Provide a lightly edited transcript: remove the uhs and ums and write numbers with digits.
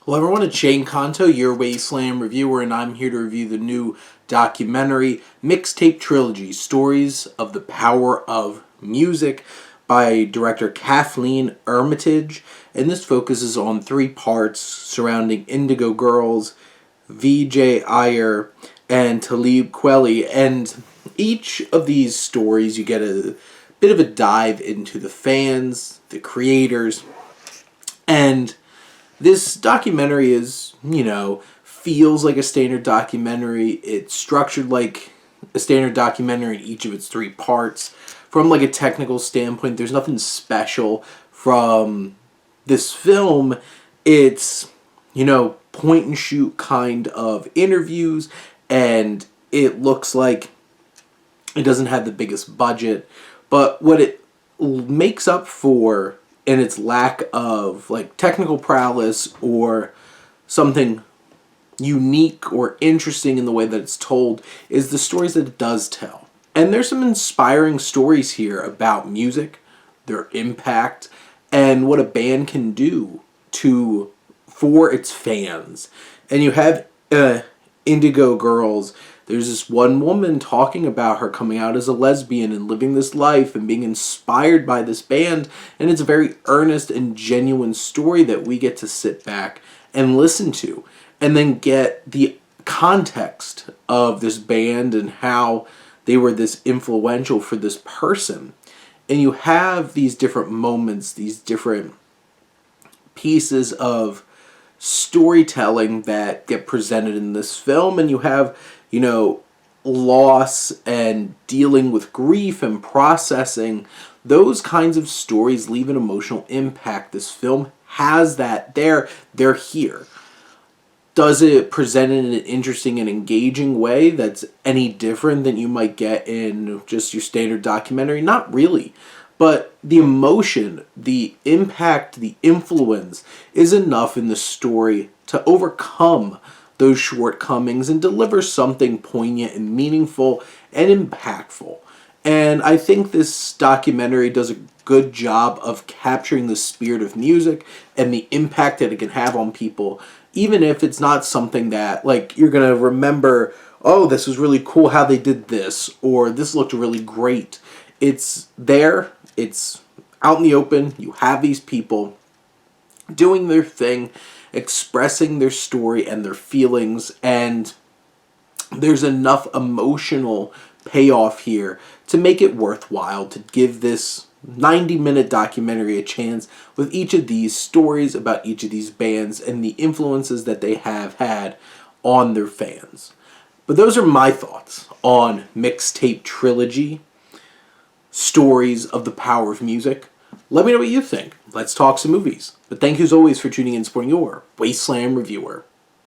Hello everyone, it's Shane Kanto, your Wasteland reviewer, and I'm here to review the new documentary, Mixtape Trilogy, Stories of the Power of Music by director Kathleen Armitage, and this focuses on three parts surrounding Indigo Girls, Vijay Iyer, and Talib Kweli, and each of these stories you get a bit of a dive into the fans, the creators, and this documentary is, feels like a standard documentary. It's structured like a standard documentary in each of its three parts. From like a technical standpoint, there's nothing special from this film. It's, point and shoot kind of interviews, and it looks like it doesn't have the biggest budget, but what it makes up for in its lack of like technical prowess or something unique or interesting in the way that it's told is the stories that it does tell. And there's some inspiring stories here about music, their impact, and what a band can do for its fans. And you have Indigo Girls. There's this one woman talking about her coming out as a lesbian and living this life and being inspired by this band. And it's a very earnest and genuine story that we get to sit back and listen to. And then get the context of this band and how they were this influential for this person. And you have these different moments, these different pieces of storytelling that get presented in this film. And you have loss and dealing with grief and processing. Those kinds of stories leave an emotional impact. This film has that there. They're here. Does it present it in an interesting and engaging way that's any different than you might get in just your standard documentary? Not really. But the emotion, the impact, the influence is enough in the story to overcome those shortcomings and deliver something poignant and meaningful and impactful. And I think this documentary does a good job of capturing the spirit of music and the impact that it can have on people, even if it's not something that you're going to remember, oh, this was really cool how they did this, or this looked really great. It's there, it's out in the open, you have these people doing their thing, expressing their story and their feelings, and there's enough emotional payoff here to make it worthwhile to give this 90-minute documentary a chance with each of these stories about each of these bands and the influences that they have had on their fans. But those are my thoughts on Mixtape Trilogy, Stories of the Power of Music. Let me know what you think. Let's talk some movies. But thank you as always for tuning in and supporting your Wasteland reviewer.